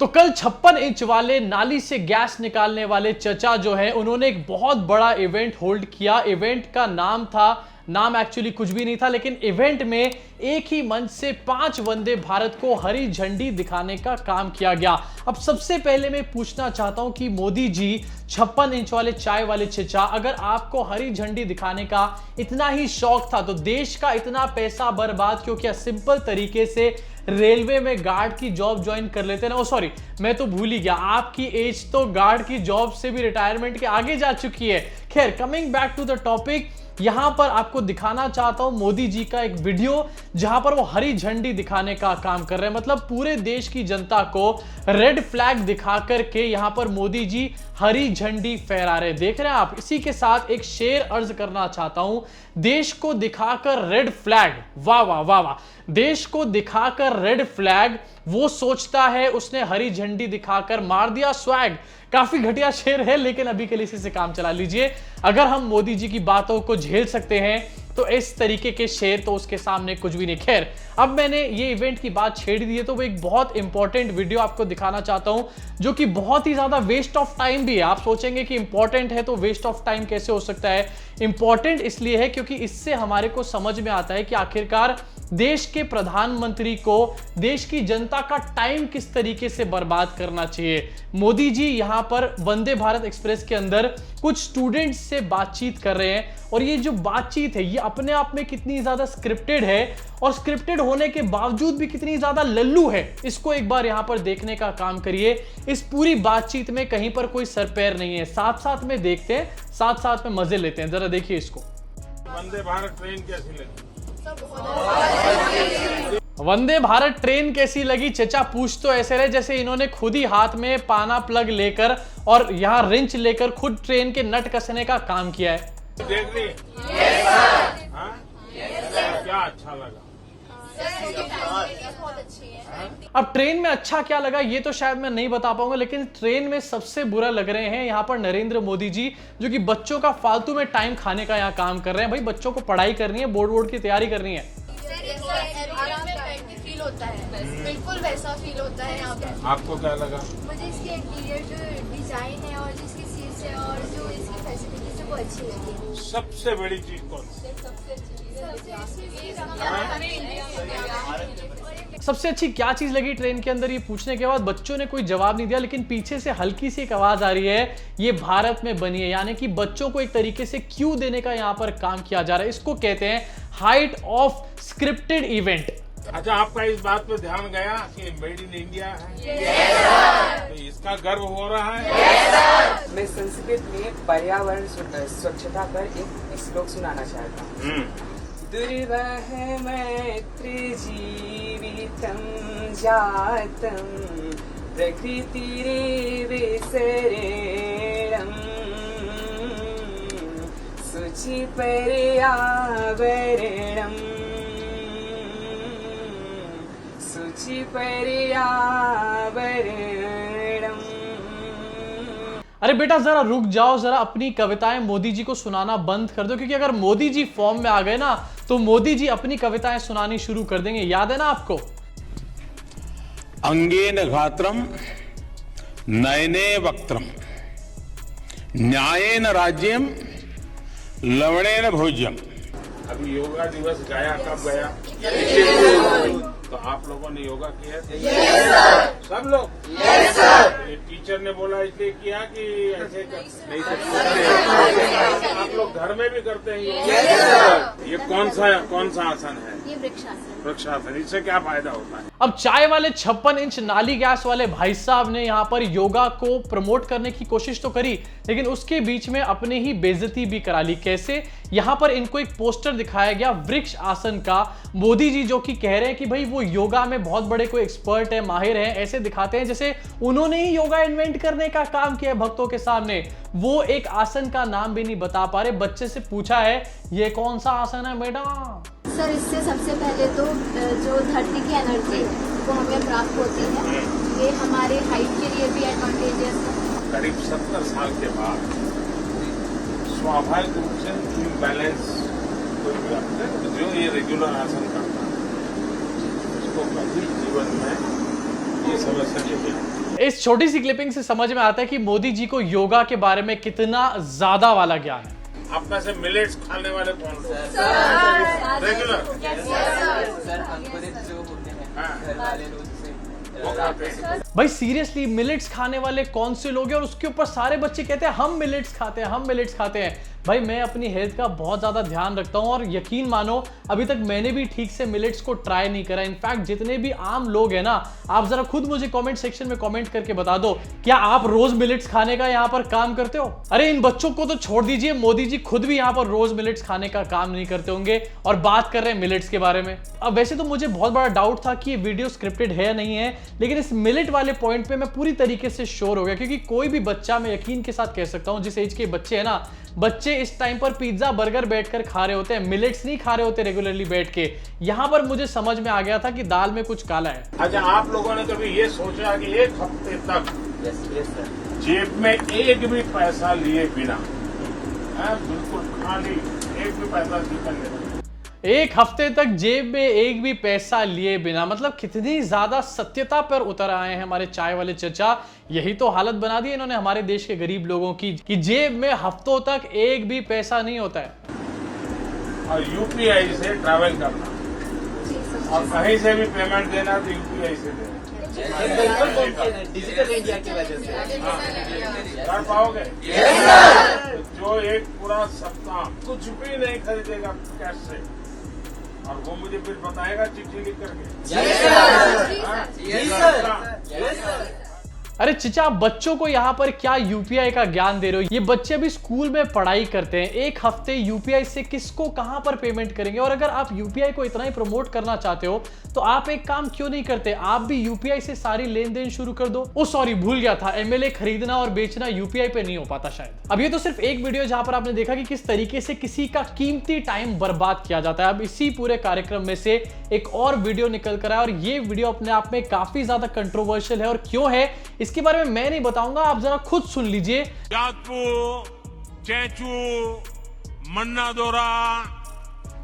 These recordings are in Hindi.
तो कल 56 इंच वाले नाली से गैस निकालने वाले चचा जो है उन्होंने एक बहुत बड़ा इवेंट होल्ड किया। इवेंट का नाम एक्चुअली कुछ भी नहीं था, लेकिन इवेंट में एक ही मंच से 5 वंदे भारत को हरी झंडी दिखाने का काम किया गया। अब सबसे पहले मैं पूछना चाहता हूं कि मोदी जी 56 इंच वाले चाय वाले चचा, अगर आपको हरी झंडी दिखाने का इतना ही शौक था तो देश का इतना पैसा बर्बाद क्यों किया? सिंपल तरीके से रेलवे में गार्ड की जॉब ज्वाइन कर लेते ना। सॉरी, मैं तो भूल ही गया, आपकी एज तो गार्ड की जॉब से भी रिटायरमेंट के आगे जा चुकी है। खैर, coming back to the topic, यहां पर आपको दिखाना चाहता हूं मोदी जी का एक वीडियो जहां पर वो हरी झंडी दिखाने का काम कर रहे हैं। मतलब पूरे देश की जनता को रेड फ्लैग दिखा करके यहां पर मोदी जी हरी झंडी फहरा रहे, देख रहे हैं आप। इसी के साथ एक शेर अर्ज करना चाहता हूं, देश को दिखाकर रेड फ्लैग, वाह वाह वाह वाह, देश को दिखाकर रेड फ्लैग, वो सोचता है उसने हरी झंडी दिखाकर मार दिया स्वैग। काफी घटिया शेर है, लेकिन अभी के लिए इसी से काम चला लीजिए। अगर हम मोदी जी की बातों को झेल सकते हैं तो इस तरीके के शेर तो उसके सामने कुछ भी नहीं। खैर, अब मैंने ये इवेंट की बात छेड़ दी है तो वो एक बहुत इंपॉर्टेंट वीडियो आपको दिखाना चाहता हूं जो कि बहुत ही ज्यादा वेस्ट ऑफ टाइम भी है। आप सोचेंगे कि इंपॉर्टेंट है तो वेस्ट ऑफ टाइम कैसे हो सकता है? इंपॉर्टेंट इसलिए है क्योंकि इससे हमारे को समझ में आता है कि आखिरकार देश के प्रधानमंत्री को देश की जनता का टाइम किस तरीके से बर्बाद करना चाहिए। मोदी जी यहां पर वंदे भारत एक्सप्रेस के अंदर कुछ स्टूडेंट्स से बातचीत कर रहे हैं और ये जो बातचीत है ये अपने आप में कितनी ज्यादा स्क्रिप्टेड है और स्क्रिप्टेड होने के बावजूद भी कितनी ज्यादा लल्लू है, इसको एक बार यहां पर देखने का काम करिए। इस पूरी बातचीत में कहीं पर कोई सर पैर नहीं है, साथ साथ में देखते हैं, साथ साथ में मजे लेते हैं। जरा देखिए इसको। वंदे भारत ट्रेन कैसी लगी? वंदे भारत ट्रेन कैसी लगी? चचा पूछ तो ऐसे रहे जैसे इन्होंने खुद ही हाथ में पाना प्लग लेकर और यहां रिंच लेकर खुद ट्रेन के नट कसने का काम किया है। देख ली? क्या अच्छा लगा? अब ट्रेन में अच्छा क्या लगा ये तो शायद मैं नहीं बता पाऊंगा, लेकिन ट्रेन में सबसे बुरा लग रहे हैं यहाँ पर नरेंद्र मोदी जी, जो कि बच्चों का फालतू में टाइम खाने का यहाँ काम कर रहे हैं। भाई बच्चों को पढ़ाई करनी है, बोर्ड की तैयारी करनी है। फील होता है, बिल्कुल वैसा फील होता है यहाँ पे। आपको क्या लगा? मुझे इसकी इंटीरियर जो डिजाइन है और जिसकी चीज है और जो इसकी फैसिलिटीज है वो अच्छी लगी। सबसे बड़ी चीज कौन सी? सबसे अच्छी क्या चीज लगी ट्रेन के अंदर, ये पूछने के बाद बच्चों ने कोई जवाब नहीं दिया, लेकिन पीछे से हल्की सी एक आवाज आ रही है, ये भारत में बनी है। यानी कि बच्चों को एक तरीके से क्यों देने का यहां पर काम किया जा रहा है। इसको कहते हैं हाइट ऑफ स्क्रिप्टेड इवेंट। अच्छा, आपका इस बात पे ध्यान गया कि मेड इन इंडिया है? तो इसका गर्व हो रहा है? मैं संस्कृत में पर्यावरण स्वच्छता पर एक श्लोक सुनाना चाहता हूँ। दुर्वह मैत्री जीवितं जातं प्रकृतिरेव शरणं शुचि पर्यावरणं शुचि पर्यावरणं। अरे बेटा जरा रुक जाओ, जरा अपनी कविताएं मोदी जी को सुनाना बंद कर दो, क्योंकि अगर मोदी जी फॉर्म में आ गए ना तो मोदी जी अपनी कविताएं सुनानी शुरू कर देंगे। याद है ना आपको? अंगेन गात्रम नयने वक्त्रम न्यायेन राज्यम लवणेन भोज्यम। अभी योगा दिवस गया, कब गया? तो आप लोगों ने योगा किया? सब लोग? ये टीचर ने बोला इसलिए किया कि ऐसे नहीं करते? आप लोग घर में भी करते हैं ये कौन सा आसन है? ये वृक्षासन। वृक्षासन, इससे क्या फायदा होता है? अब चाय वाले 56 इंच नाली गैस वाले भाई साहब ने यहां पर योगा को प्रमोट करने की कोशिश तो करी, लेकिन उसके बीच में अपने ही बेइज्जती भी करा ली। कैसे? यहां पर इनको एक पोस्टर दिखाया गया वृक्ष आसन का। मोदी जी जो कि कह रहे हैं कि भाई वो योगा में बहुत बड़े कोई एक्सपर्ट है, माहिर है, ऐसे दिखाते हैं जैसे उन्होंने ही योगा इन्वेंट करने का काम किया है भक्तों के सामने। वो एक आसन का नाम भी नहीं बता पा रहे। बच्चे से पूछा है ये कौन सा आसन है बेटा? सर, इससे सबसे पहले तो जो धरती की एनर्जी वो हमें प्राप्त होती है, ये हमारे हाइट के लिए भी एडवांटेजेस है। करीब 70 साल के बाद स्वाभाविक रूप से इम्बैलेंस कोई भी अपने जो ये रेगुलर आसन करता है उसको कभी जीवन में ये समस्या नहीं है। इस छोटी सी क्लिपिंग से समझ में आता है कि मोदी जी को योगा के बारे में कितना ज्यादा वाला ज्ञान है। आप में से मिलेट्स खाने वाले कौन लोग? रेगुलर सर अंकुरित जो होते हैं घर वाले रोज से वो खाते हैं। भाई सीरियसली मिलेट्स खाने वाले कौन से लोग हैं? और उसके ऊपर सारे बच्चे कहते हैं हम मिलेट्स खाते हैं, हम मिलेट्स खाते हैं। भाई मैं अपनी हेल्थ का बहुत ज्यादा ध्यान रखता हूं और यकीन मानो अभी तक मैंने भी ठीक से मिलेट्स को ट्राई नहीं करा। इनफैक्ट जितने भी आम लोग हैं ना, आप जरा खुद मुझे कमेंट सेक्शन में कमेंट करके बता दो, क्या आप रोज मिलेट्स खाने का यहाँ पर काम करते हो? अरे इन बच्चों को तो छोड़ दीजिए, मोदी जी खुद भी यहाँ पर रोज मिलेट्स खाने का काम नहीं करते होंगे और बात कर रहे हैं मिलेट्स के बारे में। अब वैसे तो मुझे बहुत बड़ा डाउट था कि ये वीडियो स्क्रिप्टेड है या नहीं है, लेकिन इस मिलेट वाले पॉइंट पे मैं पूरी तरीके से श्योर हो गया, क्योंकि कोई भी बच्चा, मैं यकीन के साथ कह सकता हूं, जिस एज के बच्चे हैं ना, बच्चे इस टाइम पर पिज्जा बर्गर बैठकर खा रहे होते हैं, मिलेट्स नहीं खा रहे होते रेगुलरली बैठ के। यहां पर मुझे समझ में आ गया था कि दाल में कुछ काला है। अच्छा, आप लोगों ने कभी ये सोचा कि एक हफ्ते तक जेब में एक भी पैसा लिए बिना, बिल्कुल खाली, एक भी पैसा निकल नहीं, एक हफ्ते तक जेब में एक भी पैसा लिए बिना, मतलब कितनी ज्यादा सत्यता पर उतर आए हैं हमारे चाय वाले चचा। यही तो हालत बना दी इन्होंने हमारे देश के गरीब लोगों की कि जेब में हफ्तों तक एक भी पैसा नहीं होता है। और यूपीआई से ट्रैवल करना और कहीं से भी पेमेंट देना तो यूपीआई से देना। डिजिटल इंडिया की वजह से कर पाओगे? तो जो एक पूरा सप्ताह कुछ भी नहीं खरीदेगा कैश से, और वो मुझे फिर बताएगा चिट्ठी लिख करके। अरे चिचा, बच्चों को यहाँ पर क्या यूपीआई का ज्ञान दे रहे हो? ये बच्चे अभी स्कूल में पढ़ाई करते हैं, एक हफ्ते यूपीआई से किसको कहां पर पेमेंट करेंगे? और अगर आप यूपीआई को इतना ही प्रमोट करना चाहते हो तो आप एक काम क्यों नहीं करते, आप भी यूपीआई से सारी लेन देन शुरू कर दो। ओ सॉरी, भूल गया था, एमएलए खरीदना और बेचना यूपीआई पे नहीं हो पाता शायद। अब ये तो सिर्फ एक वीडियो जहां पर आपने देखा कि किस तरीके से किसी का कीमती टाइम बर्बाद किया जाता है। अब इसी पूरे कार्यक्रम में से एक और वीडियो निकल कर आया और ये वीडियो अपने आप में काफी ज्यादा कंट्रोवर्शियल है। और क्यों है इसके बारे में मैं नहीं बताऊंगा, आप जरा खुद सुन लीजिए। जातपू, चेंचू, मन्नादोरा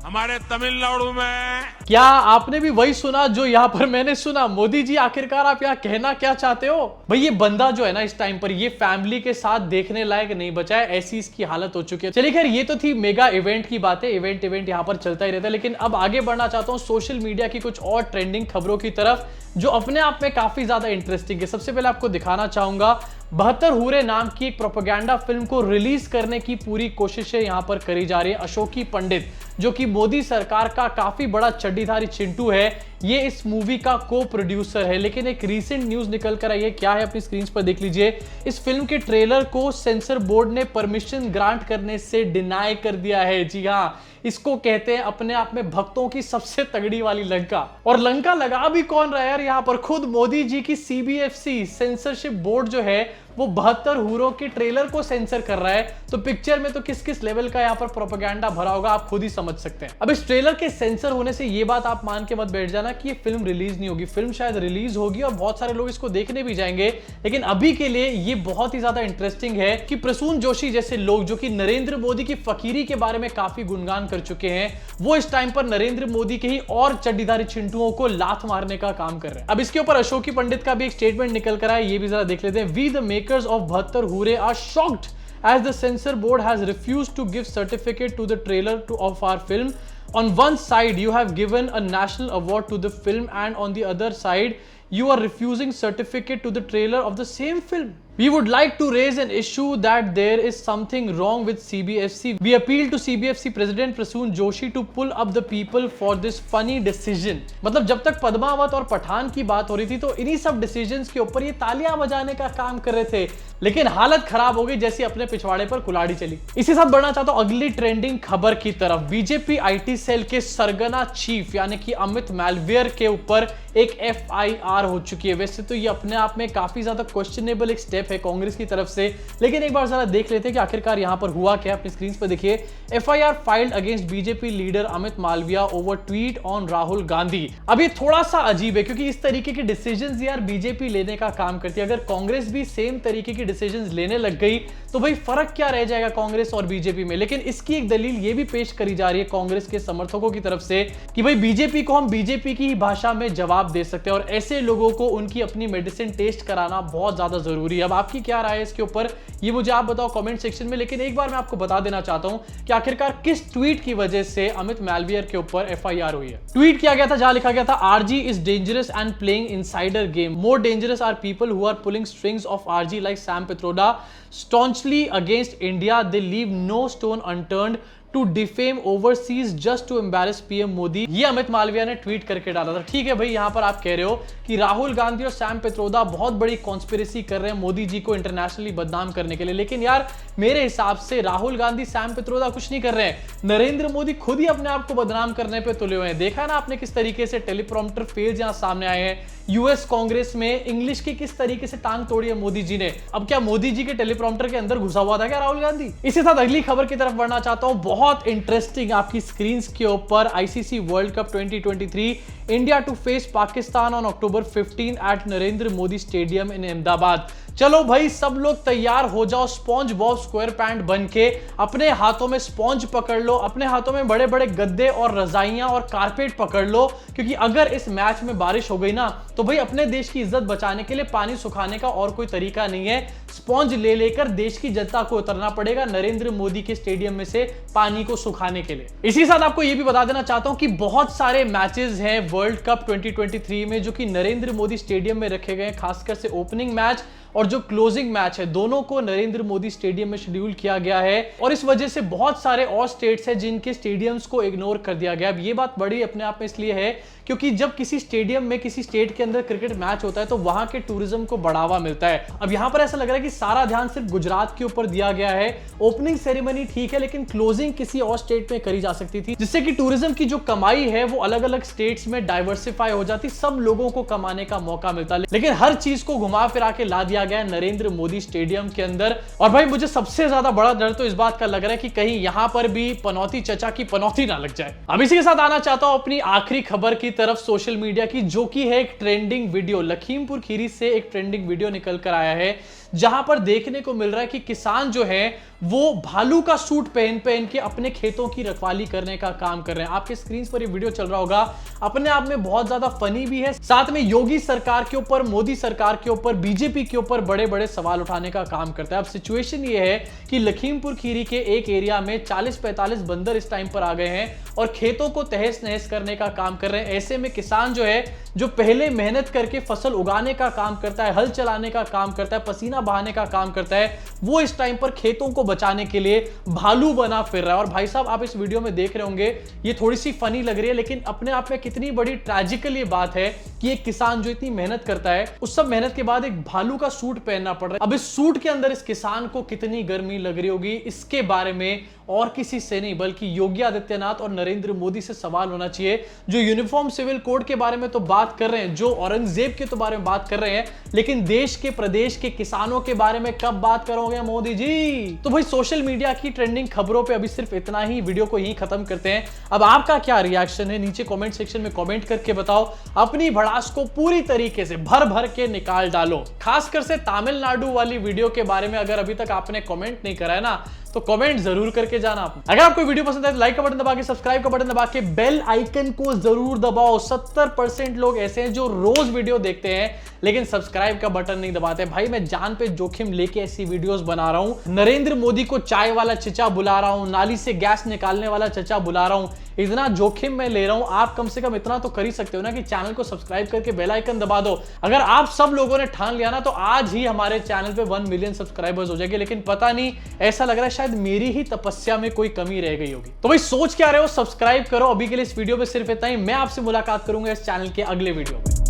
हमारे तमिलनाडु में। क्या आपने भी वही सुना जो यहां पर मैंने सुना? मोदी जी आखिरकार आप यहां कहना क्या चाहते हो? भाई ये बंदा जो है ना, इस टाइम पर ये फैमिली के साथ देखने लायक नहीं बचा है, ऐसी इसकी हालत हो चुकी है। चलिए खैर, ये तो थी मेगा इवेंट की बातें, इवेंट यहां पर चलता ही रहता है। लेकिन अब आगे बढ़ना चाहता हूं सोशल मीडिया की कुछ और ट्रेंडिंग खबरों की तरफ, जो अपने आप में काफी ज्यादा इंटरेस्टिंग है। सबसे पहले आपको दिखाना चाहूंगा 72 हूरे नाम की एक प्रोपेगेंडा फिल्म को रिलीज करने की पूरी कोशिशें यहां पर करी जा रही है। अशोकी पंडित, जो कि मोदी सरकार का काफी बड़ा चड्डीधारी चिंटू है, ये इस मूवी का को प्रोड्यूसर है। लेकिन एक रीसेंट न्यूज निकल कर आई है, क्या है अपनी स्क्रीन पर देख लीजिए। इस फिल्म के ट्रेलर को सेंसर बोर्ड ने परमिशन ग्रांट करने से डिनाई कर दिया है। जी हाँ, इसको कहते हैं अपने आप में भक्तों की सबसे तगड़ी वाली लंका। और लंका लगा भी कौन रहा है यार, यहाँ पर खुद मोदी जी की सीबीएफसी सेंसरशिप बोर्ड जो है वो 72 हूरों के ट्रेलर को सेंसर कर रहा है। तो पिक्चर में तो किस किस लेवल का यहाँ पर प्रोपेगेंडा भरा होगा आप खुद ही समझ सकते हैं। अब इस ट्रेलर के सेंसर होने से ये बात आप मान के मत बैठ जाना कि ये फिल्म रिलीज नहीं होगी। फिल्म शायद रिलीज होगी और बहुत सारे लोग इसको देखने भी जाएंगे, लेकिन अभी के लिए ये बहुत ही ज्यादा इंटरेस्टिंग है कि प्रसून जोशी जैसे लोग, जो कि नरेंद्र मोदी की फकीरी के बारे में काफी गुणगान कर चुके हैं, वो इस टाइम पर नरेंद्र मोदी के ही और चड्डीधारी चिंटुओं को लात मारने का काम कर रहे हैं। अब इसके ऊपर अशोकी पंडित का भी एक स्टेटमेंट निकल कर आया, ये भी जरा देख लेते हैं। We the makers of 72 Hure are shocked as the censor board has refused to give certificate to the trailer of our film. On one side you have given a national award to the film, and on the other side you are refusing certificate to the trailer of the same film. We would like to raise an issue that there is something wrong with CBFC. We appeal to CBFC President Prasoon Joshi to pull up the people for this funny decision. मतलब जब तक पद्मावत और पठान की बात हो रही थी तो इन्हीं सब डिसीजंस के ऊपर ये तालियां बजाने का काम कर रहे थे, लेकिन हालत खराब हो गई जैसी अपने पिछवाड़े पर कुल्हाड़ी चली। इसी साथ बढ़ना चाहता हूं अगली ट्रेंडिंग खबर की तरफ। बीजेपी आईटी सेल के सरगना चीफ यानी कि अमित मालवीय के ऊपर एक FIR हो चुकी है। वैसे तो ये अपने आप में काफी ज्यादा क्वेश्चनेबल एक स्टेप स्टेप है कांग्रेस की तरफ से। लेकिन एक बार जरा देख लेते हैं कि आखिरकार यहां पर हुआ क्या। अपनी स्क्रीन पर देखिए, FIR filed against BJP leader Amit Malviya over tweet on Rahul Gandhi. अब ये थोड़ा सा अजीब है क्योंकि इस तरीके के डिसीजंस यार बीजेपी लेने का काम करती है। अगर कांग्रेस भी सेम तरीके की डिसीजंस लेने लग गई तो भाई फर्क क्या रह जाएगा कांग्रेस और बीजेपी में। लेकिन इसकी एक दलील ये भी पेश करी जा रही है कांग्रेस के समर्थकों की तरफ से कि भाई बीजेपी को हम बीजेपी की ही भाषा में जवाब दे सकते हैं और ऐसे लोगों को उनकी अपनी मेडिसिन टेस्ट कराना बहुत ज्यादा जरूरी है। अब आपकी क्या राय है इसके ऊपर, ये मुझे आप बताओ कमेंट सेक्शन में। लेकिन एक बार मैं आपको बता देना चाहता हूं कि आखिरकार किस ट्वीट की वजह से अमित मालविया के ऊपर FIR हुई है। ट्वीट किया गया था जहां लिखा गया था, RG is dangerous and playing insider game, more dangerous are people who are pulling strings of RG like Sam Pitroda, staunchly against India, they leave no stone unturned to defame overseas just to embarrass PM Modi. ये अमित मालविया ने ट्वीट करके डाला था। ठीक है भाई, यहां पर आप कह रहे हो कि राहुल गांधी और सैम पित्रोदा बहुत बड़ी कॉन्स्पिरेसी कर रहे हैं मोदी जी को इंटरनेशनली बदनाम करने के लिए। लेकिन यार मेरे हिसाब से राहुल गांधी, सैम पित्रोदा कुछ नहीं कर रहे हैं, नरेंद्र मोदी खुद ही अपने आप को बदनाम करने पे तुले हुए हैं। देखा ना आपने किस तरीके से टेलीप्रॉम्प्टर फेल जहां सामने आए हैं। यूएस कांग्रेस में इंग्लिश की किस तरीके से टांग तोड़ी है मोदी जी ने। अब क्या मोदी जी के टेलीप्रॉम्प्टर के अंदर घुसा हुआ था क्या राहुल गांधी? इसी साथ अगली खबर की तरफ बढ़ना चाहता हूं, बहुत इंटरेस्टिंग आपकी स्क्रीन के ऊपर। ICC world cup 2023, India to face Pakistan on October 15 at Narendra Modi stadium in Ahmedabad. चलो भाई सब लोग तैयार हो जाओ, स्पॉन्ज बॉब स्क्वायर पैंट बन के, अपने हाथों में स्पॉन्ज पकड़ लो, अपने हाथों में बड़े बड़े गद्दे और रजाइयां और कारपेट पकड़ लो, क्योंकि अगर इस मैच में बारिश हो गई ना तो भाई अपने देश की इज्जत बचाने के लिए पानी सुखाने का और कोई तरीका नहीं है, स्पॉन्ज ले लेकर देश की जनता को उतरना पड़ेगा नरेंद्र मोदी के स्टेडियम में से पानी को सुखाने के लिए। इसी साथ आपको यह भी बता देना चाहता हूं कि बहुत सारे मैचेस हैं वर्ल्ड कप 2023 में जो कि नरेंद्र मोदी स्टेडियम में रखे गए हैं, खासकर से ओपनिंग मैच और जो क्लोजिंग मैच है दोनों को नरेंद्र मोदी स्टेडियम में शेड्यूल किया गया है। और इस वजह से बहुत सारे और स्टेट्स हैं जिनके स्टेडियम्स को इग्नोर कर दिया गया। अब ये बात बड़ी अपने आप में इसलिए है क्योंकि जब किसी स्टेडियम में किसी स्टेट के अंदर क्रिकेट मैच होता है तो वहां के टूरिज्म को बढ़ावा मिलता है। अब यहां पर ऐसा लग रहा है कि सारा ध्यान सिर्फ गुजरात के ऊपर दिया गया है। ओपनिंग सेरेमनी ठीक है लेकिन क्लोजिंग किसी और स्टेट में करी जा सकती थी, जिससे कि टूरिज्म की जो कमाई है वो अलग अलग स्टेट्स में डाइवर्सिफाई हो जाती, सब लोगों को कमाने का मौका मिलता। लेकिन हर चीज को घुमा फिरा के ला दिया गया नरेंद्र मोदी स्टेडियम के अंदर। और भाई मुझे सबसे ज्यादा बड़ा डर तो इस बात का लग रहा है कि कहीं यहां पर भी पनौती चचा की पनौती ना लग जाए। अब इसी के साथ आना चाहता हूं अपनी आखिरी खबर की तरफ सोशल मीडिया की, जो कि है एक ट्रेंडिंग वीडियो। लखीमपुर खीरी से एक ट्रेंडिंग वीडियो निकल कर आया है जहां पर देखने को मिल रहा है कि किसान जो है वो भालू का सूट पहन के अपने खेतों की रखवाली करने का काम कर रहे हैं। आपके स्क्रीन पर ये वीडियो चल रहा होगा, अपने आप में बहुत ज्यादा फनी भी है, साथ में योगी सरकार के ऊपर, मोदी सरकार के ऊपर, बीजेपी के ऊपर बड़े बड़े सवाल उठाने का काम करता है। अब सिचुएशन ये है कि लखीमपुर खीरी के एक एरिया में 40-45 बंदर इस टाइम पर आ गए हैं और खेतों को तहस नहस करने का काम कर रहे हैं। ऐसे में किसान जो है, जो पहले मेहनत करके फसल उगाने का काम करता है, हल चलाने का काम करता है, पसीना बहाने का काम करता है, वो इस टाइम पर खेतों को बचाने के लिए भालू बना फिर रहा है। और भाई साहब आप इस वीडियो में देख रहे होंगे, ये थोड़ी सी फनी लग रही है लेकिन अपने आप में कितनी बड़ी ट्रेजिकल ये बात है कि एक किसान जो इतनी मेहनत करता है, उस सब मेहनत के बाद एक भालू का सूट पहनना पड़ रहा है। अब इस सूट के अंदर इस किसान को कितनी गर्मी लग रही होगी, इसके बारे में और किसी से नहीं बल्कि योगी आदित्यनाथ और नरेंद्र मोदी से सवाल होना चाहिए, जो यूनिफॉर्म सिविल कोड के बारे में तो बात कर रहे हैं, जो औरंगजेब के तो बारे में बात कर रहे हैं, लेकिन देश के, प्रदेश के किसानों के बारे में कब बात करोगे मोदी जी? तो भाई सोशल मीडिया की ट्रेंडिंग खबरों पे अभी सिर्फ इतना ही, वीडियो को यहीं खत्म करते हैं। अब आपका क्या रिएक्शन है नीचे कमेंट सेक्शन में कमेंट करके बताओ, अपनी भड़ास को पूरी तरीके से भर भर के निकाल डालो। खासकर से तमिलनाडु वाली वीडियो के बारे में अगर अभी तक आपने कमेंट नहीं करा है ना तो कमेंट जरूर करके जाना। अगर आपको वीडियो पसंद है तो लाइक का बटन दबा के, सब्सक्राइब का बटन दबा के, बेल आइकन को जरूर दबाओ। 70% लोग ऐसे हैं जो रोज वीडियो देखते हैं लेकिन सब्सक्राइब का बटन नहीं दबाते। भाई मैं जान पे जोखिम लेके ऐसी वीडियोस बना रहा हूं, नरेंद्र मोदी को चाय वाला चचा बुला रहा हूं, नाली से गैस निकालने वाला चचा बुला रहा हूं, इतना जोखिम मैं ले रहा हूं। आप कम से कम इतना तो कर ही सकते हो ना कि चैनल को सब्सक्राइब करके बेल आइकन दबा दो। अगर आप सब लोगों ने ठान लिया ना तो आज ही हमारे चैनल पे 1 मिलियन सब्सक्राइबर्स हो जाएंगे। लेकिन पता नहीं, ऐसा लग रहा है शायद मेरी ही तपस्या में कोई कमी रह गई होगी। तो भाई सोच क्या रहे हो, सब्सक्राइब करो। अभी के लिए इस वीडियो में सिर्फ इतना ही। मैं आपसे मुलाकात करूंगा इस चैनल के अगले वीडियो में।